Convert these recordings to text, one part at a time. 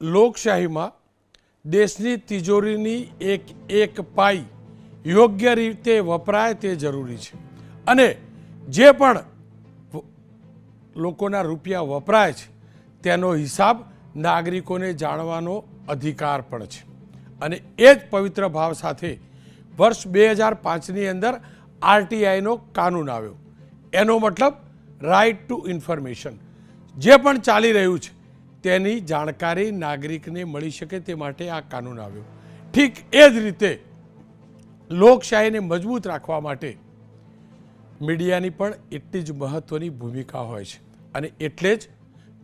લોકશાહીમાં દેશની તિજોરીની એક પાઈ યોગ્ય રીતે વપરાય તે જરૂરી છે અને જે પણ લોકોના રૂપિયા વપરાય છે તેનો હિસાબ નાગરિકોને જાણવાનો અધિકાર પણ છે અને એ જ પવિત્ર ભાવ સાથે વર્ષ 2005ની અંદર આરટીઆઈનો કાનૂન આવ્યો. એનો મતલબ રાઇટ ટુ ઇન્ફોર્મેશન. જે પણ ચાલી રહ્યું છે તેની જાણકારી નાગરિકને મળી શકે તે માટે આ કાનૂન આવ્યો. ઠીક એ જ રીતે લોકશાહીને મજબૂત રાખવા માટે મીડિયાની પણ એટલી જ મહત્ત્વની ભૂમિકા હોય છે અને એટલે જ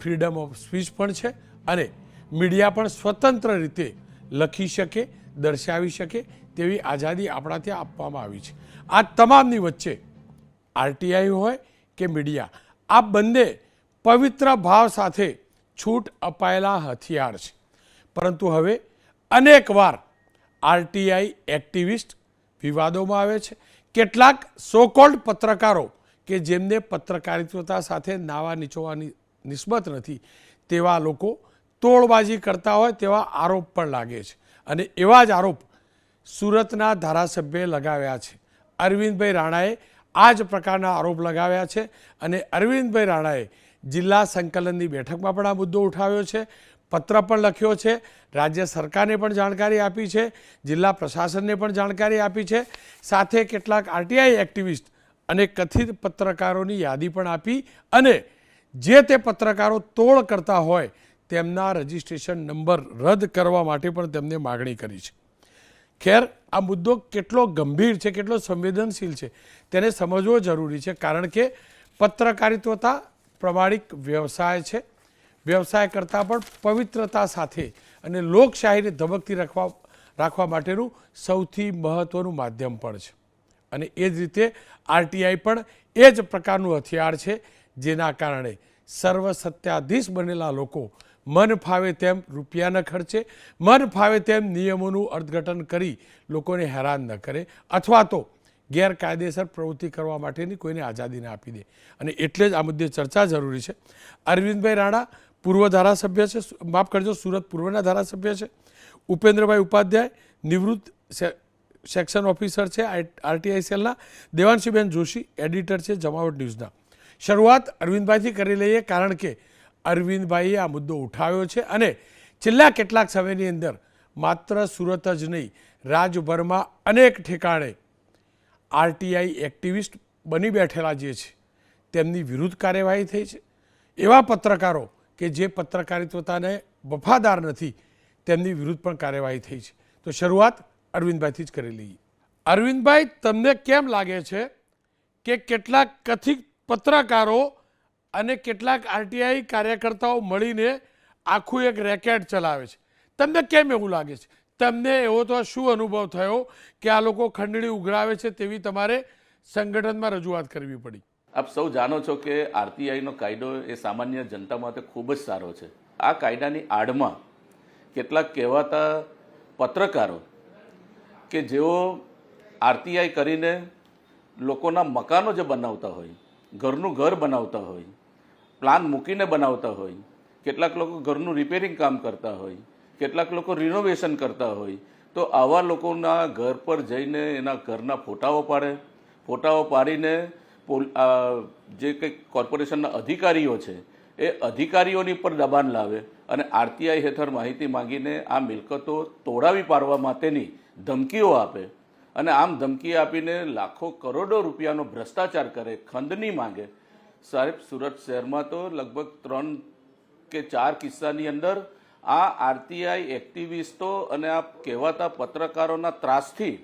ફ્રીડમ ઓફ સ્પીચ પણ છે અને મીડિયા પણ સ્વતંત્ર રીતે લખી શકે, દર્શાવી શકે તેવી આઝાદી આપણા ત્યાં આપવામાં આવી છે. આ તમામની વચ્ચે આરટીઆઈ હોય કે મીડિયા, આ બંને પવિત્ર ભાવ સાથે છૂટ અપાયેલા હથિયાર છે. પરંતુ હવે અનેકવાર આરટીઆઈ એક્ટિવિસ્ટ વિવાદોમાં આવે છે. કેટલાક સોકોલ્ડ પત્રકારો કે જેમને પત્રકારિતા સાથે નાવા નીચોવાની નિસ્બત નથી તેવા લોકો તોડબાજી કરતા હોય તેવા આરોપ પણ લાગે છે અને એવા જ આરોપ સુરતના ધારાસભ્યએ લગાવ્યા છે. અરવિંદભાઈ રાણાએ આ જ પ્રકારના આરોપ લગાવ્યા છે અને અરવિંદભાઈ રાણાએ જિલ્લા સંકલનની બેઠકમાં પણ આ મુદ્દો ઉઠાવ્યો છે, પત્ર પણ લખ્યો છે, રાજ્ય સરકારને પણ જાણકારી આપી છે, જિલ્લા પ્રશાસનને પણ જાણકારી આપી છે, સાથે કેટલાક આરટીઆઈ એક્ટિવિસ્ટ અને કથિત પત્રકારોની યાદી પણ આપી અને જે તે પત્રકારો તોડ કરતા હોય તેમના રજિસ્ટ્રેશન નંબર રદ કરવા માટે પણ તેમને માગણી કરી છે. ખેર, આ મુદ્દો કેટલો ગંભીર છે, કેટલો સંવેદનશીલ છે તેને સમજવો જરૂરી છે, કારણ કે પત્રકારિતા પ્રમાણિક વ્યવસાય છે. વ્યવસાય કરતાં પણ પવિત્રતા સાથે અને લોકશાહીને ધબકતી રાખવા માટેનું સૌથી મહત્ત્વનું માધ્યમ પણ છે અને એ જ રીતે આરટીઆઈ પણ એ જ પ્રકારનું હથિયાર છે જેના કારણે સર્વસત્યાધીશ બનેલા લોકો મન ફાવે તેમ રૂપિયાના ખર્ચે, મન ફાવે તેમ નિયમોનું અર્થઘટન કરી લોકોને હેરાન ન કરે અથવા તો ગેરકાયદેસર પ્રવૃત્તિ કરવા માટેની કોઈને આઝાદી ના આપી દે. અને એટલે જ આ મુદ્દે ચર્ચા જરૂરી છે. અરવિંદભાઈ રાણા પૂર્વ ધારાસભ્ય છે, માફ કરજો, સુરત પૂર્વના ધારાસભ્ય છે. ઉપેન્દ્રભાઈ ઉપાધ્યાય નિવૃત્ત સેક્શન ઓફિસર છે આરટીઆઈ સેલના. દેવાંશીબેન જોશી એડિટર છે જમાવટ ન્યૂઝના. શરૂઆત અરવિંદભાઈથી કરી લઈએ, કારણ કે અરવિંદભાઈએ આ મુદ્દો ઉઠાવ્યો છે અને છેલ્લા કેટલાક સમયની અંદર માત્ર સુરત જ નહીં, રાજ્યભરમાં અનેક ઠેકાણે આરટીઆઈ એક્ટિવિસ્ટ બની બેઠેલા જે છે તેમની વિરુદ્ધ કાર્યવાહી થઈ છે. એવા પત્રકારો કે જે પત્રકારિતાને વફાદાર નથી તેમની વિરુદ્ધ પણ કાર્યવાહી થઈ છે. તો શરૂઆત અરવિંદભાઈથી જ કરી લઈએ. અરવિંદભાઈ, તમને કેમ લાગે છે કે કેટલાક કથિત પત્રકારો અને કેટલાક આરટીઆઈ કાર્યકર્તાઓ મળીને આખું એક રેકેટ ચલાવે છે? તમને કેમ એવું લાગે છે? તમને એવો તો શું અનુભવ થયો કે આ લોકો ખંડણી ઉઘરાવે છે તેવી તમારે સંગઠનમાં રજૂઆત કરવી પડી? આપ સૌ જાણો છો કે આરટીઆઈનો કાયદો એ સામાન્ય જનતા માટે ખૂબ જ સારો છે. આ કાયદાની આડમાં કેટલાક કહેવાતા પત્રકારો કે જેઓ આરટીઆઈ કરીને લોકોના મકાનો જે બનાવતા હોય, ઘરનું ઘર બનાવતા હોય, પ્લાન મૂકીને બનાવતા હોય, કેટલાક લોકો ઘરનું રિપેરિંગ કામ કરતા હોય, કેટલાક લોકો રિનોવેશન કરતા હોય, તો આવા લોકોના ઘર પર જઈને એના ઘરના ફોટાઓ પાડે, ફોટાઓ પાડીને જે કંઈક કોર્પોરેશનના અધિકારીઓ છે એ અધિકારીઓની પર દબાણ લાવે અને આરટીઆઈ હેઠળ માહિતી માંગીને આ મિલકતો તોડાવી પાડવા માટેની ધમકીઓ આપે અને આમ ધમકી આપીને લાખો કરોડો રૂપિયાનો ભ્રષ્ટાચાર કરે, ખંડની માંગે. સાહેબ, સુરત શહેરમાં તો લગભગ 3 કે 4 કિસ્સાની અંદર આ આરટીઆઈ એક્ટિવિસ્ટો અને આ કહેવાતા પત્રકારોના ત્રાસથી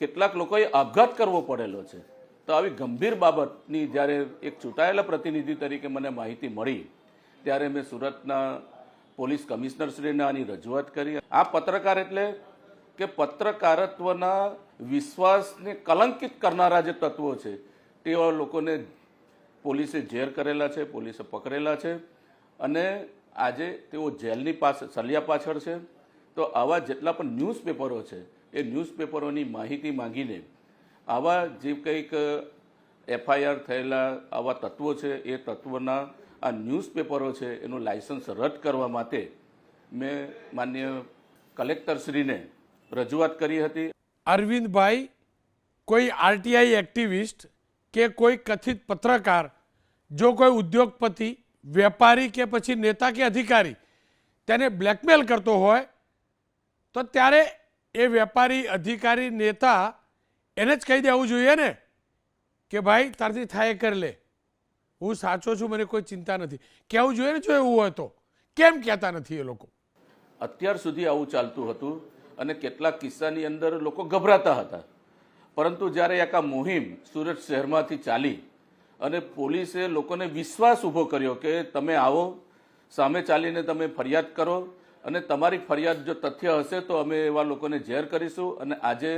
કેટલાક લોકોએ આપઘાત કરવો પડેલો છે. તો આવી ગંભીર બાબતની જ્યારે એક ચૂંટાયેલા પ્રતિનિધિ તરીકે મને માહિતી મળી ત્યારે મેં સુરતના પોલીસ કમિશનરશ્રીને આની રજૂઆત કરી. આ પત્રકાર એટલે કે પત્રકારત્વના વિશ્વાસને કલંકિત કરનારા જે તત્વો છે તેવા લોકોને પોલીસે જેર કરેલા છે, પોલીસે પકડેલા છે અને આજે તેઓ જેલની પાસે સળિયા પાછળ છે. તો આવા જેટલા પણ ન્યૂઝપેપરો છે એ ન્યૂઝપેપરોની માહિતી માંગીને આવા જે કંઈક એફઆઈઆર થયેલા આવા તત્વો છે એ તત્વોના આ ન્યૂઝપેપરો છે એનું લાયસન્સ રદ કરવા માટે મેં માન્ય કલેક્ટરશ્રીને રજૂઆત કરી હતી. અરવિંદભાઈ કોઈ આરટીઆઈ એક્ટિવિસ્ટ કે કોઈ કથિત પત્રકાર જો કોઈ ઉદ્યોગપતિ, વેપારી કે પછી નેતા કે અધિકારી તેને બ્લેકમેલ કરતો હોય તો ત્યારે એ વેપારી, અધિકારી, નેતા એને જ કહી દેવું જોઈએ ને કે ભાઈ તારથી થાય કરી લે, હું સાચો છું, મને કોઈ ચિંતા નથી. કહેવું જોઈએ ને જો એવું હોય તો. કેમ કહેતા નથી એ લોકો? અત્યાર સુધી આવું ચાલતું હતું અને કેટલાક કિસ્સાની અંદર લોકો ગભરાતા હતા. પરંતુ જ્યારે એક આ મુહિમ સુરત શહેરમાંથી ચાલી અને પોલીસે લોકોને વિશ્વાસ ઊભો કર્યો કે તમે આવો, સામે ચાલીને તમે ફરિયાદ કરો અને તમારી ફરિયાદ જો તથ્ય હશે તો અમે એવા લોકોને જેર કરીશું. અને આજે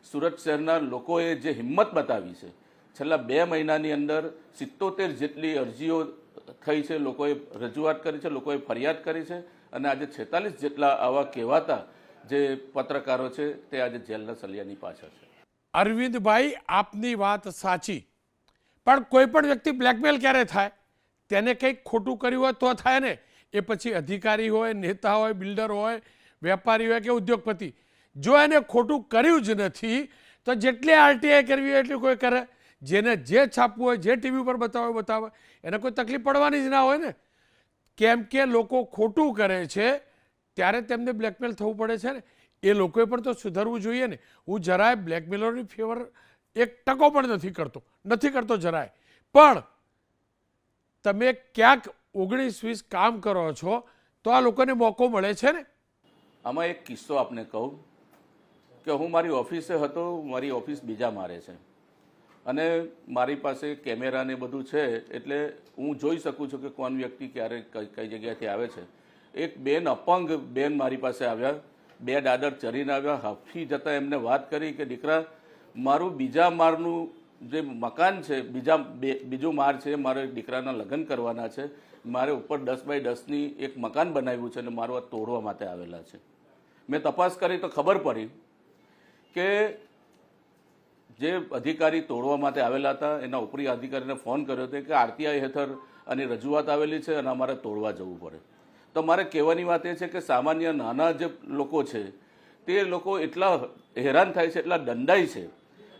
સુરત શહેરના લોકોએ જે હિંમત બતાવી છે, છેલ્લા 2 મહિનાની અંદર 77 જેટલી અરજીઓ થઈ છે, લોકોએ રજૂઆત કરી છે, લોકોએ ફરિયાદ કરી છે અને આજે 46 જેટલા આવા કહેવાતા જે પત્રકારો છે તે આજે જેલના સળિયાની પાછળ છે. અરવિંદભાઈ, આપની વાત સાચી, પણ કોઈ પણ વ્યક્તિ બ્લેકમેલ ક્યારે થાય? તેને કંઈક ખોટું કર્યું હોય તો થાય ને. એ પછી અધિકારી હોય, નેતા હોય, બિલ્ડર હોય, વેપારી હોય કે ઉદ્યોગપતિ. જો એને ખોટું કર્યું જ નથી તો જેટલી આરટીઆઈ કરવી હોય એટલી કોઈ કરે. જેને જે છાપવું હોય, જે ટીવી ઉપર બતાવે બતાવે, એને કોઈ તકલીફ પડવાની જ ના હોય ને. કેમ કે લોકો ખોટું કરે છે ત્યારે તેમને બ્લેકમેલ થવું પડે છે ને. એ લોકોએ પણ તો સુધરવું જોઈએ ને. હું જરાય બ્લેકમેલરની ફેવર 1% પણ નથી કરતો જરાય. પણ તમે ક્યાંક 19-20 કામ કરો છો તો આ લોકોને મોકો મળે છે ને. આમાં એક કિસ્સો આપને કહું કે હું મારી ઓફિસે હતો, મારી ઓફિસ બીજા મારે છે અને મારી પાસે કેમેરા ને બધું છે એટલે હું જોઈ શકું છું કે કોણ વ્યક્તિ ક્યારે કઈ જગ્યાએથી આવે છે. એક બેન, અપંગ બેન મારી પાસે આવ્યા, 2 દાદર ચરીને આવ્યા. હાફી જતાં એમને વાત કરી કે દીકરા, મારું બીજા માળનું જે મકાન છે, બીજું માળ છે, મારે દીકરાના લગ્ન કરવાના છે, મારે ઉપર 10 બાય 10ની એક મકાન બનાવ્યું છે અને મારું આ તોડવા માટે આવેલા છે. મેં તપાસ કરી તો ખબર પડી કે જે અધિકારી તોડવા માટે આવેલા હતા એના ઉપરી અધિકારીને ફોન કર્યો હતો કે આરટીઆઈ હેઠળ આની રજૂઆત આવેલી છે અને અમારે તોડવા જવું પડે. તો મારે કહેવાની વાત એ છે કે સામાન્ય નાના જે લોકો છે તે લોકો એટલા હેરાન થાય છે, એટલા દંડાય છે.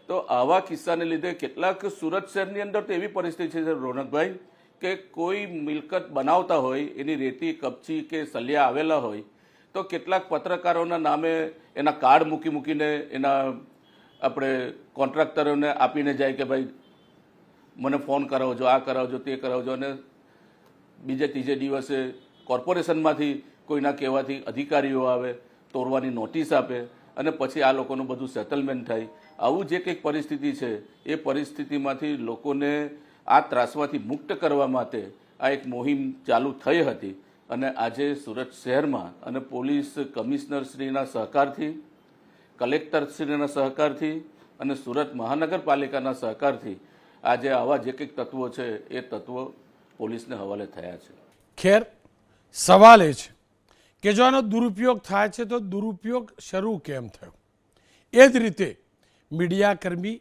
તો આવા કિસ્સાને લીધે કેટલાક સુરત શહેરની અંદર તો એવી પરિસ્થિતિ છે રોનકભાઈ કે કોઈ મિલકત બનાવતા હોય, એની રેતી, કપચી કે સલિયા આવેલા હોય તો કેટલાક પત્રકારોના નામે એના કાર્ડ મૂકીને એના આપણે કોન્ટ્રાક્ટરોને આપીને જાય કે ભાઈ મને ફોન કરાવજો, આ કરાવજો, તે કરાવજો. અને બીજે ત્રીજે દિવસે કોર્પોરેશનમાંથી કોઈના કહેવાથી અધિકારીઓ આવે, તોડવાની નોટિસ આપે અને પછી આ લોકોનું બધું સેટલમેન્ટ થાય. આવું જે કંઈક પરિસ્થિતિ છે એ પરિસ્થિતિમાંથી લોકોને આ ત્રાસમાંથી મુક્ત કરવા માટે આ એક મુહિમ ચાલુ થઈ હતી અને આજે સુરત શહેરમાં અને પોલીસ કમિશનરશ્રીના સહકારથી, કલેક્ટરશ્રીના સહકારથી અને સુરત મહાનગરપાલિકાના સહકારથી આજે આવા જે કંઈક તત્વો છે એ તત્વો પોલીસને હવાલે થયા છે. ખેર, સવાલ એ છે કે જો આનો દુરુપયોગ થાય છે તો દુરુપયોગ શરૂ કેમ થયો? એ જ રીતે મીડિયાકર્મી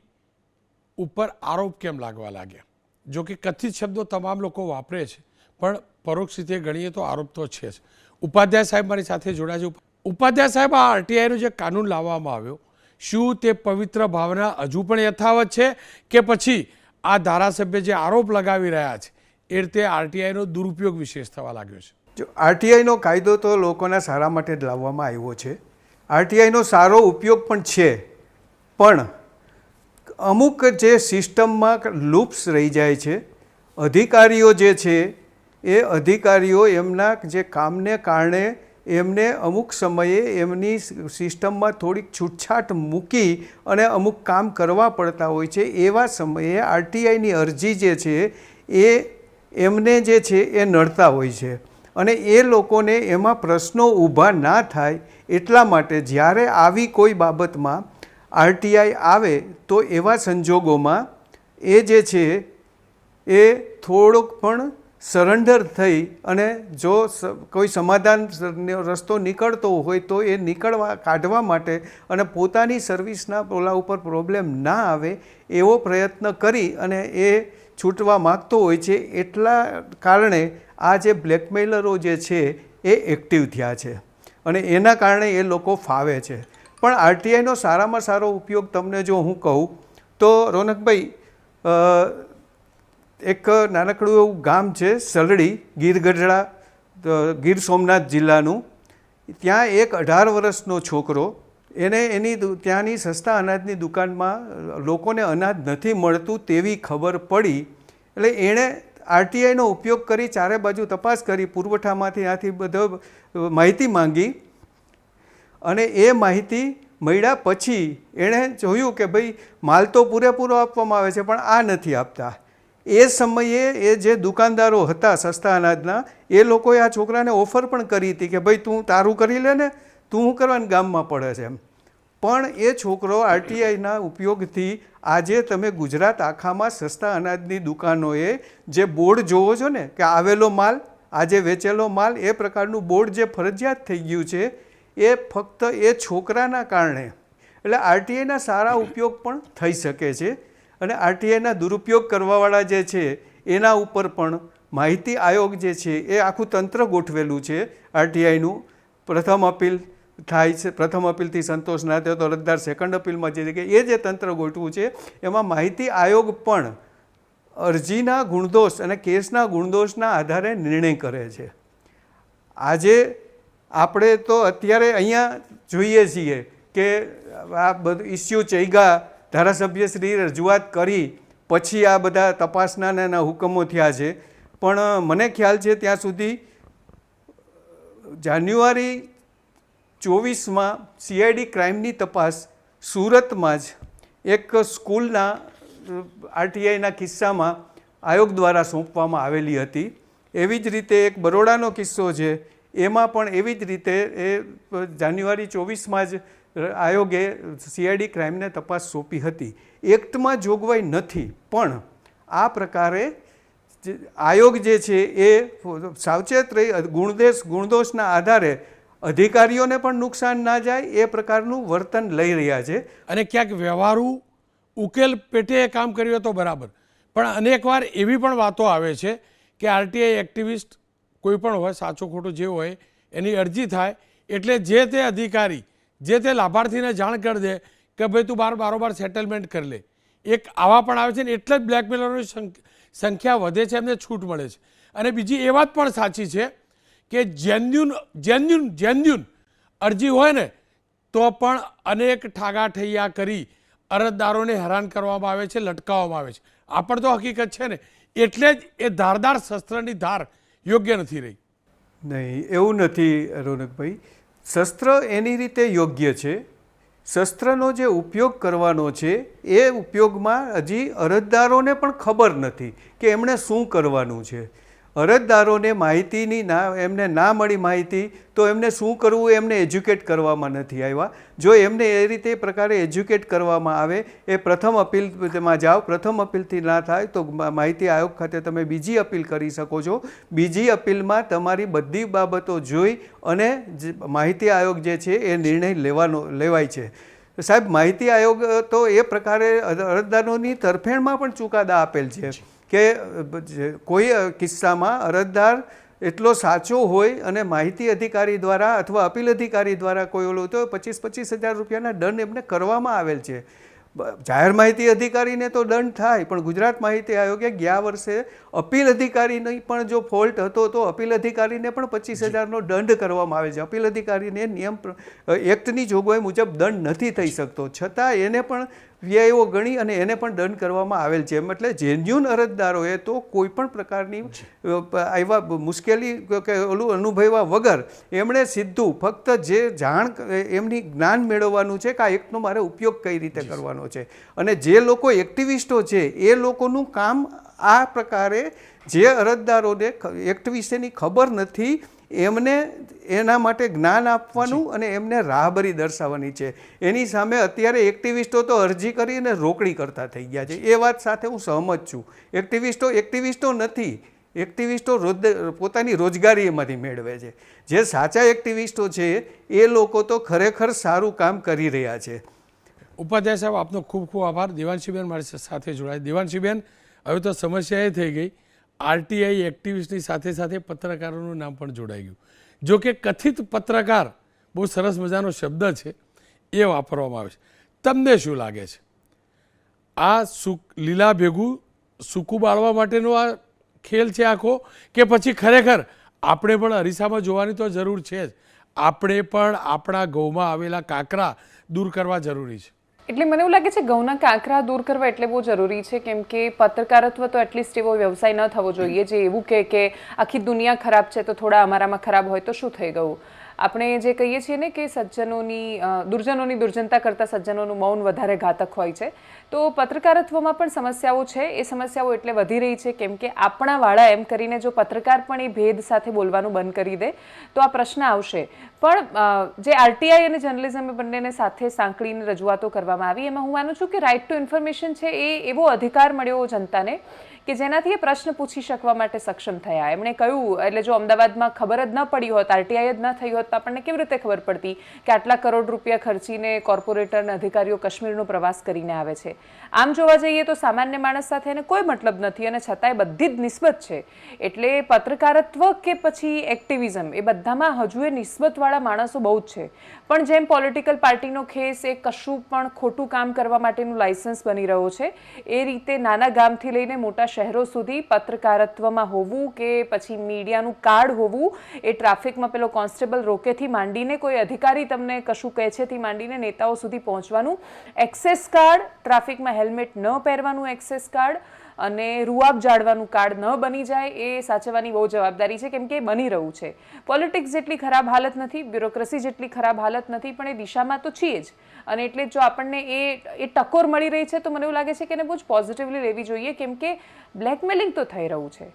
ઉપર આરોપ કેમ લાગવા લાગ્યા? જો કે કથિત શબ્દો તમામ લોકો વાપરે છે પણ પરોક્ષ રીતે ગણીએ તો આરોપ તો છે જ. ઉપાધ્યાય સાહેબ મારી સાથે જોડાયા છે. ઉપાધ્યાય સાહેબ, આ આરટીઆઈનો જે કાનૂન લાવવામાં આવ્યો, શું તે પવિત્ર ભાવના હજુ પણ યથાવત છે કે પછી આ ધારાસભ્ય જે આરોપ લગાવી રહ્યા છે એ રીતે આરટીઆઈનો દુરુપયોગ વિશેષ થવા લાગ્યો છે? જો આરટીઆઈનો કાયદો તો લોકોના સારા માટે જ લાવવામાં આવ્યો છે. આરટીઆઈનો સારો ઉપયોગ પણ છે, પણ અમુક જે સિસ્ટમમાં લૂપ્સ રહી જાય છે. અધિકારીઓ જે છે એ અધિકારીઓ એમના જે કામને કારણે એમને અમુક સમયે એમની સિસ્ટમમાં થોડીક છૂટછાટ મૂકી અને અમુક કામ કરવા પડતા હોય છે. એવા સમયે આરટીઆઈની અરજી જે છે એ એમને જે છે એ નડતા હોય છે અને એ લોકોને એમાં પ્રશ્નો ઊભા ના થાય એટલા માટે જ્યારે આવી કોઈ બાબતમાં આરટીઆઈ આવે તો એવા સંજોગોમાં એ જે છે એ થોડોક પણ સરેન્ડર થઈ અને જો કોઈ સમાધાન રસ્તો નીકળતો હોય તો એ કાઢવા માટે અને પોતાની સર્વિસના ઓલા ઉપર પ્રોબ્લેમ ના આવે એવો પ્રયત્ન કરી અને એ છૂટવા માગતો હોય છે. એટલા કારણે આ જે બ્લેકમેલરો જે છે એ એક્ટિવ થયા છે અને એના કારણે એ લોકો ફાવે છે. પણ આરટીઆઈનો સારામાં સારો ઉપયોગ તમને જો હું કહું તો રોનકભાઈ, એક નાનકડું એવું ગામ છે સલડી, ગીરગઢડા, ગીર સોમનાથ જિલ્લાનું. ત્યાં એક 18 વર્ષનો છોકરો, એને એની ત્યાંની સસ્તા અનાજની દુકાનમાં લોકોને અનાજ નથી મળતું તેવી ખબર પડી, એટલે એણે આરટીઆઈનો ઉપયોગ કરી ચારે બાજુ તપાસ કરી, પુરવઠામાંથી આથી બધો માહિતી માંગી અને એ માહિતી મળ્યા પછી એણે જોયું કે ભાઈ માલ તો પૂરેપૂરો આપવામાં આવે છે પણ આ નથી આપતા. એ સમયે એ જે દુકાનદારો હતા સસ્તા અનાજના, એ લોકોએ આ છોકરાને ઓફર પણ કરી હતી કે ભાઈ તું તારું કરી લે ને, તું શું કરવાનું ગામમાં પડે છે એમ. પણ એ છોકરો આરટીઆઈના ઉપયોગથી આજે તમે ગુજરાત આખામાં સસ્તા અનાજની દુકાનોએ જે બોર્ડ જોવો છો ને કે આવેલો માલ, આજે વેચેલો માલ, એ પ્રકારનું બોર્ડ જે ફરજિયાત થઈ ગયું છે એ ફક્ત એ છોકરાના કારણે. એટલે આરટીઆઈના સારા ઉપયોગ પણ થઈ શકે છે અને આરટીઆઈના દુરુપયોગ કરવાવાળા જે છે એના ઉપર પણ માહિતી આયોગ જે છે એ આખું તંત્ર ગોઠવેલું છે આરટીઆઈનું. પ્રથમ અપીલ થાય છે, પ્રથમ અપીલથી સંતોષ ના થયો તો અરજદાર સેકન્ડ અપીલમાં જે કે એ જે તંત્ર ગોઠવું છે એમાં માહિતી આયોગ પણ અરજીના ગુણદોષ અને કેસના ગુણદોષના આધારે નિર્ણય કરે છે. આજે આપણે તો અત્યારે અહીંયા જોઈએ છીએ કે આ બધું ઇસ્યુ ચૈગા, ધારાસભ્યશ્રી રજૂઆત કરી પછી આ બધા તપાસના એના હુકમો થયા છે. પણ મને ખ્યાલ છે ત્યાં સુધી જાન્યુઆરી 24માં સીઆઈડી ક્રાઇમની તપાસ સુરતમાં જ એક સ્કૂલના આરટીઆઈના કિસ્સામાં આયોગ દ્વારા સોંપવામાં આવેલી હતી. એવી જ રીતે એક બરોડાનો કિસ્સો છે, એમાં પણ એવી જ રીતે એ જાન્યુઆરી 24માં જ આયોગે સીઆઈડી ક્રાઇમને તપાસ સોંપી હતી. એક્ટમાં જોગવાઈ નથી પણ આ પ્રકારે આયોગ જે છે એ સાવચેત રહી ગુણદોષના આધારે અધિકારીઓને પણ નુકસાન ના જાય એ પ્રકારનું વર્તન લઈ રહ્યા છે. અને ક્યાંક વ્યવહારુ ઉકેલ પેટે એ કામ કર્યું તો બરાબર, પણ અનેકવાર એવી પણ વાતો આવે છે કે આરટીઆઈ એક્ટિવિસ્ટ કોઈ પણ હોય, સાચું ખોટું જે હોય, એની અરજી થાય એટલે જે તે અધિકારી જે તે લાભાર્થીને જાણ કરી દે કે ભાઈ તું બારોબાર સેટલમેન્ટ કરી લે. એક આવા પણ આવે છે ને એટલે જ બ્લેકમેલરોની સંખ્યા વધે છે, એમને છૂટ મળે છે. અને બીજી એ વાત પણ સાચી છે કે જેન્યુન અરજી હોય ને તો પણ અનેક ઠાગાઠૈયા કરી અરજદારોને હેરાન કરવામાં આવે છે, લટકાવવામાં આવે છે. આ પણ તો હકીકત છે ને. એટલે જ એ ધારદાર શસ્ત્રની ધાર યોગ્ય નથી રહી. નહીં, એવું નથી રોનકભાઈ. શસ્ત્ર એની રીતે યોગ્ય છે. શસ્ત્રનો જે ઉપયોગ કરવાનો છે એ ઉપયોગમાં હજી અરજદારોને પણ ખબર નથી કે એમણે શું કરવાનું છે. અરજદારોને માહિતીની એમને ના મળી માહિતી તો એમને શું કરવું એમને એજ્યુકેટ કરવામાં નથી આવ્યા. જો એમને એ રીતે પ્રકારે એજ્યુકેટ કરવામાં આવે, એ પ્રથમ અપીલમાં જાઓ, પ્રથમ અપીલથી ના થાય તો માહિતી આયોગ ખાતે તમે બીજી અપીલ કરી શકો છો. બીજી અપીલમાં તમારી બધી બાબતો જોઈ અને માહિતી આયોગ જે છે એ નિર્ણય લેવાય છે. સાહેબ, માહિતી આયોગ તો એ પ્રકારે અરજદારોની તરફેણમાં પણ ચુકાદા આપેલ છે કે કોઈ કિસ્સામાં અરજદાર એટલો સાચો હોય અને માહિતી અધિકારી દ્વારા અથવા અપીલ અધિકારી દ્વારા કોઈ ઓલું તો 25,000 રૂપિયાના દંડ એમને કરવામાં આવેલ છે. જાહેર માહિતી અધિકારીને તો દંડ થાય, પણ ગુજરાત માહિતી આયોગે ગયા વર્ષે અપીલ અધિકારીની પણ જો ફોલ્ટ હતો તો અપીલ અધિકારીને પણ 25,000નો દંડ કરવામાં આવે છે. અપીલ અધિકારીને નિયમ એક્ટની જોગવાઈ મુજબ દંડ નથી થઈ શકતો, છતાં એને પણ વીઆઈઓ ગણી અને એને પણ દંડ કરવામાં આવેલ છે. એટલે જેન્યુન અરજદારોએ તો કોઈ પણ પ્રકારની એવા મુશ્કેલી કે ઓલું અનુભવ્યા વગર એમણે સીધું ફક્ત જે જાણ એમની જ્ઞાન મેળવવાનું છે કે આ એક્ટનો મારે ઉપયોગ કઈ રીતે કરવાનો છે. અને જે લોકો એક્ટિવિસ્ટો છે એ લોકોનું કામ આ પ્રકારે જે અરજદારોને એક્ટ વિશેની ખબર નથી એમને એના માટે જ્ઞાન આપવાનું અને એમને રાહબરી દર્શાવવાની છે. એની સામે અત્યારે એક્ટિવિસ્ટો તો અરજી કરીને રોકડી કરતા થઈ ગયા છે. એ વાત સાથે હું સહમત છું. એક્ટિવિસ્ટો નથી, એક્ટિવિસ્ટો પોતાની રોજગારી એમાંથી મેળવે છે. જે સાચા એક્ટિવિસ્ટો છે એ લોકો તો ખરેખર સારું કામ કરી રહ્યા છે. ઉપાધ્યાય સાહેબ, આપનો ખૂબ ખૂબ આભાર. દેવાંશીબેન મારી સાથે જોડાય. દેવાંશીબેન, હવે તો સમસ્યા એ થઈ ગઈ, આરટીઆઈ એક્ટિવિસ્ટની સાથે સાથે પત્રકારોનું નામ પણ જોડાઈ ગયું. જો કે કથિત પત્રકાર બહુ સરસ મજાનો શબ્દ છે એ વાપરવામાં આવે છે. તમને શું લાગે છે આ લીલા ભેગું સૂકું બાળવા માટેનો આ ખેલ છે આખો, કે પછી ખરેખર આપણે પણ અરીસામાં જોવાની તો જરૂર છે જ, આપણે પણ આપણા ગૌમાં આવેલા કાંકરા દૂર કરવા જરૂરી છે? એટલે મને એવું લાગે છે ઘઉંના કાંકરા દૂર કરવા એટલે બહુ જરૂરી છે, કેમ કે પત્રકારત્વ તો એટલીસ્ટ એવો વ્યવસાય ન થવો જોઈએ જે એવું કે આખી દુનિયા ખરાબ છે તો થોડા અમારામાં ખરાબ હોય તો શું થઈ ગયું. આપણે જે કહીએ છીએ ને કે દુર્જનોની દુર્જનતા કરતાં સજ્જનોનું મૌન વધારે ઘાતક હોય છે, તો પત્રકારત્વમાં પણ સમસ્યાઓ છે. એ સમસ્યાઓ એટલે વધી રહી છે કેમ કે આપણા વાળા એમ કરીને જો પત્રકાર પણ એ ભેદ સાથે બોલવાનું બંધ કરી દે તો આ પ્રશ્ન આવશે. પણ જે આરટીઆઈ અને જર્નલિઝમ એ બંનેને સાથે સાંકળીને રજૂઆતો કરવામાં આવી, એમાં હું માનું છું કે રાઇટ ટુ ઇન્ફોર્મેશન છે એ એવો અધિકાર મળ્યો જનતાને કે જેનાથી એ પ્રશ્ન પૂછી શકવા માટે સક્ષમ થયા. એમણે કહ્યું, એટલે જો અમદાવાદમાં ખબર જ ન પડી હોત, આરટીઆઈ જ ન થઈ હોત તો આપણને કેવી રીતે ખબર પડતી કે આટલા કરોડ રૂપિયા ખર્ચીને કોર્પોરેટર અને અધિકારીઓ કાશ્મીરનો પ્રવાસ કરીને આવે છે. આમ જોવા જઈએ તો સામાન્ય માણસ સાથે એને કોઈ મતલબ નથી અને છતાંય બધી જ નિસ્બત છે. એટલે પત્રકારત્વ કે પછી એક્ટિવિઝમ એ બધામાં હજુ એ નિસ્બતવાળા માણસો બહુ જ છે. પણ જેમ પોલિટિકલ પાર્ટીનો ખેસ એ કશું પણ ખોટું કામ કરવા માટેનું લાયસન્સ બની રહ્યો છે, એ રીતે નાના ગામથી લઈને મોટા શહેરો સુધી પત્રકારત્વમાં હોવું કે પછી મીડિયાનું કાર્ડ હોવું, એ ટ્રાફિકમાં પેલો કોન્સ્ટેબલ રોકેથી માંડીને કોઈ અધિકારી તમને કશું કહે છેથી માંડીને નેતાઓ સુધી પહોંચવાનું એક્સેસ કાર્ડ, ટ્રાફિકમાં હેલ્મેટ ન પહેરવાનું એક્સેસ કાર્ડ અને રૂઆબ જાળવાનું કાર્ડ ન બની જાય એ સાચવવાની બહુ જવાબદારી છે, કેમ કે એ બની રહ્યું છે. પોલિટિક્સ જેટલી ખરાબ હાલત નથી, બ્યુરોક્રેસી જેટલી ખરાબ હાલત નથી, પણ એ દિશામાં તો છીએ જ. અને એટલે જો આપણને એ ટકોર મળી રહી છે તો મને એવું લાગે છે કે એને બહુ જ પોઝિટિવલી લેવી જોઈએ, કેમ કે બ્લેકમેલિંગ તો થઈ રહ્યું છે.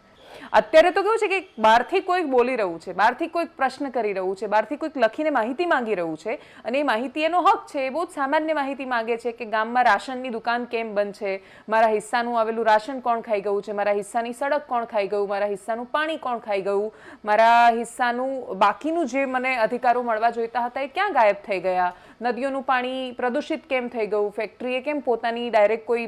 અત્યારે તો કેવું છે કે બહારથી કોઈક બોલી રહ્યું છે, બહારથી કોઈક પ્રશ્ન કરી રહ્યું છે, બહારથી કોઈક લખીને માહિતી માંગી રહ્યું છે અને એ માહિતી એનો હક છે. એ બહુ જ સામાન્ય માહિતી માંગે છે કે ગામમાં રાશનની દુકાન કેમ બંધ છે, મારા હિસ્સાનું આવેલું રાશન કોણ ખાઈ ગયું છે, મારા હિસ્સાની સડક કોણ ખાઈ ગયું, મારા હિસ્સાનું પાણી કોણ ખાઈ ગયું, મારા હિસ્સાનું બાકીનું જે મને અધિકારો મળવા જોઈતા હતા એ ક્યાં ગાયબ થઈ ગયા, નદીઓનું પાણી પ્રદૂષિત કેમ થઈ ગયું, ફેક્ટરીએ કેમ પોતાની ડાયરેક્ટ કોઈ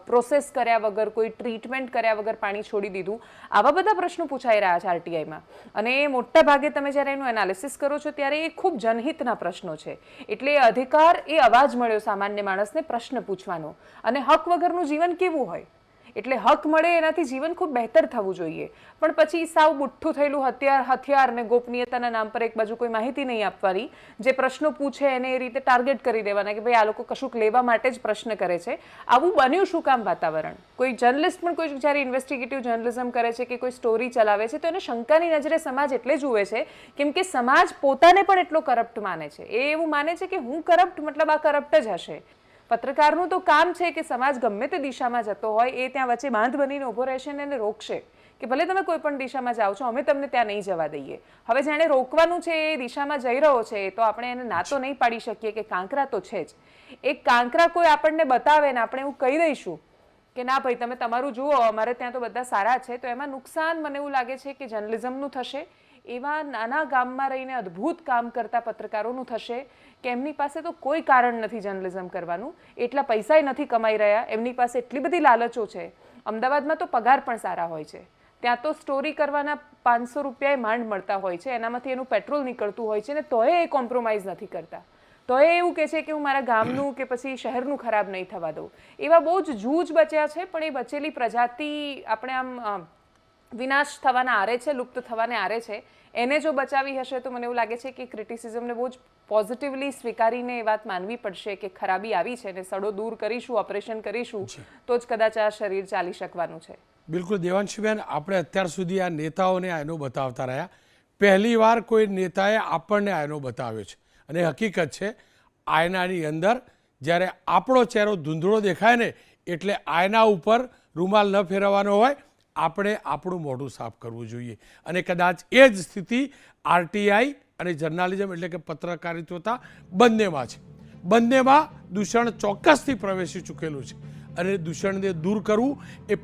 પ્રોસેસ કર્યા વગર, કોઈ ટ્રીટમેન્ટ કર્યા વગર પાણી છોડી દીધું. આવા બધા પ્રશ્નો પૂછાઈ રહ્યા છે આરટીઆઈમાં. અને મોટા ભાગે તમે જ્યારે એનું એનાલિસિસ કરો છો ત્યારે એ ખૂબ જનહિતના પ્રશ્નો છે. એટલે અધિકાર, એ અવાજ મળ્યો સામાન્ય માણસને પ્રશ્ન પૂછવાનો. અને હક વગરનું જીવન કેવું હોય? એટલે હક મળે એનાથી જીવન ખૂબ બહેતર થવું જોઈએ. પણ પછી સાવ બુઠ્ઠું થયેલું હથિયાર ને ગોપનીયતાના નામ પર એક બાજુ કોઈ માહિતી નહીં આપવાની, જે પ્રશ્નો પૂછે એને એ રીતે ટાર્ગેટ કરી દેવાના કે ભાઈ આ લોકો કશુંક લેવા માટે જ પ્રશ્ન કરે છે. આવું બન્યું શું કામ વાતાવરણ? કોઈ જર્નલિસ્ટ પણ કોઈ જ્યારે ઇન્વેસ્ટિગેટિવ જર્નલિઝમ કરે છે કે કોઈ સ્ટોરી ચલાવે છે તો એને શંકાની નજરે સમાજ એટલે જુએ છે કેમ કે સમાજ પોતાને પણ એટલો કરપ્ટ માને છે. એ એવું માને છે કે હું કરપ્ટ મતલબ આ કરપ્ટ જ હશે. પત્રકારનું તો કામ છે કે સમાજ ગમે તે દિશામાં જતો હોય એ ત્યાં વચ્ચે બાંધ બનીને ઊભો રહેશે ને એને રોકશે કે ભલે તમે કોઈ પણ દિશામાં જાઓ છો, અમે તમને ત્યાં નહીં જવા દઈએ. હવે જેણે રોકવાનું છે એ દિશામાં જઈ રહ્યો છે તો આપણે એને ના તો નહીં પાડી શકીએ કે કાંકરા તો છે જ. એક કાંકરા કોઈ આપણને બતાવે ને આપણે એવું કહી દઈશું કે ના ભાઈ તમે તમારું જુઓ, અમારે ત્યાં તો બધા સારા છે, તો એમાં નુકસાન મને એવું લાગે છે કે જર્નલિઝમનું થશે, એવા નાના ગામમાં રહીને અદ્ભુત કામ કરતા પત્રકારોનું થશે કે એમની પાસે તો કોઈ કારણ નથી જર્નલિઝમ કરવાનું, એટલા પૈસા નથી કમાઈ રહ્યા, એમની પાસે એટલી બધી લાલચો છે. અમદાવાદમાં તો પગાર પણ સારા હોય છે, ત્યાં તો સ્ટોરી કરવાના 500 રૂપિયા માંડ મળતા હોય છે, એનામાંથી એનું પેટ્રોલ નીકળતું હોય છે ને તોય એ કોમ્પ્રોમાઇઝ નથી કરતા. તો એ એવું કહે છે કે હું મારા ગામનું કે પછી શહેરનું ખરાબ નહીં થવા દઉં. એવા બહુ જ જૂજ બચ્યા છે, પણ એ બચેલી પ્રજાતિ આપણે આમ વિનાશ થવાના આરે છે, લુપ્ત થવાને આરે છે. એને જો બચાવી હશે તો મને એવું લાગે છે કે ક્રિટિસિઝમને બહુ જ પોઝિટિવલી સ્વીકારીને એ વાત માનવી પડશે કે ખરાબી આવી છે ને સડો દૂર કરીશું, ઓપરેશન કરીશું તો જ કદાચ આ શરીર ચાલી શકવાનું છે. બિલકુલ દેવાંશીબેન, આપણે અત્યાર સુધી આ નેતાઓને આયનો બતાવતા રહ્યા. પહેલી વાર કોઈ નેતાએ આપણને આયનો બતાવ્યો છે અને હકીકત છે આયનાની અંદર જ્યારે આપણો ચહેરો ધૂંધળો દેખાય ને એટલે આયના ઉપર રૂમાલ ન ફેરવવાનો હોય, આપણે આપણું મોઢું સાફ કરવું જોઈએ. અને કદાચ એ જ સ્થિતિ આરટીઆઈ અને જર્નાલિઝમ એટલે કે પત્રકારિત્વતા બંનેમાં છે. બંનેમાં દૂષણ ચોક્કસથી પ્રવેશી ચૂકેલું છે અને દૂષણને દૂર કરવું એ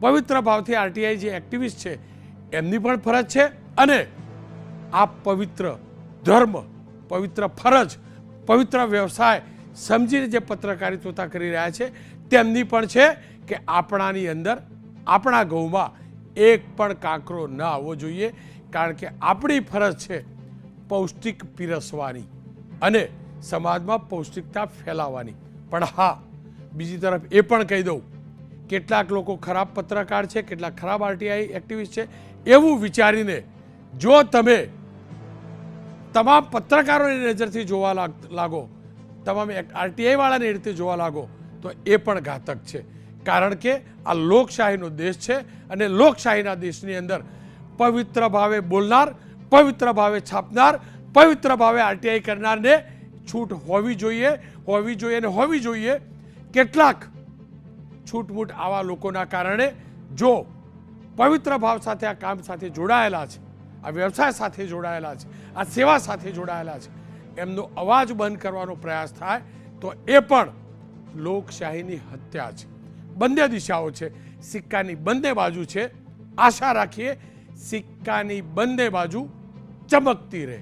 પવિત્ર ભાવથી આરટીઆઈ જે એક્ટિવિસ્ટ છે એમની પણ ફરજ છે અને આ પવિત્ર ધર્મ, પવિત્ર ફરજ, પવિત્ર વ્યવસાય સમજીને જે પત્રકારિત્વતા કરી રહ્યા છે તેમની પણ છે કે આપણાની અંદર, આપણા ગૌમાં એક પણ કાંકરો ન આવવો જોઈએ, કારણ કે આપણી ફરજ છે પૌષ્ટિક પીરસવાની અને સમાજમાં પૌષ્ટિકતા ફેલાવવાની. પણ હા, બીજી તરફ એ પણ કહી દઉં, કેટલાક લોકો ખરાબ પત્રકાર છે, કેટલાક ખરાબ આરટીઆઈ એક્ટિવિસ્ટ છે, એવું વિચારીને જો તમે તમામ પત્રકારોની નજરથી જોવા લાગો, તમામ આરટીઆઈ વાળાની રીતે જોવા લાગો, તો એ પણ ઘાતક છે. કારણ કે આ લોકશાહીનો દેશ છે અને લોકશાહીના દેશની અંદર પવિત્ર ભાવે બોલનાર, પવિત્ર ભાવે છાપનાર, પવિત્ર ભાવે આરટીઆઈ કરનારને છૂટ હોવી જોઈએ અને હોવી જોઈએ. કેટલાક છૂટમૂટ આવા લોકોના કારણે જો પવિત્ર ભાવ સાથે આ કામ સાથે જોડાયેલા છે, આ વ્યવસાય સાથે જોડાયેલા છે, આ સેવા સાથે જોડાયેલા છે, એમનો અવાજ બંધ કરવાનો પ્રયાસ થાય તો એ પણ લોકશાહીની હત્યા છે. બંને દિશાઓ છે, સિક્કાની બંને બાજુ છે. આશા રાખીએ સિક્કાની બંને બાજુ ચમકતી રહે.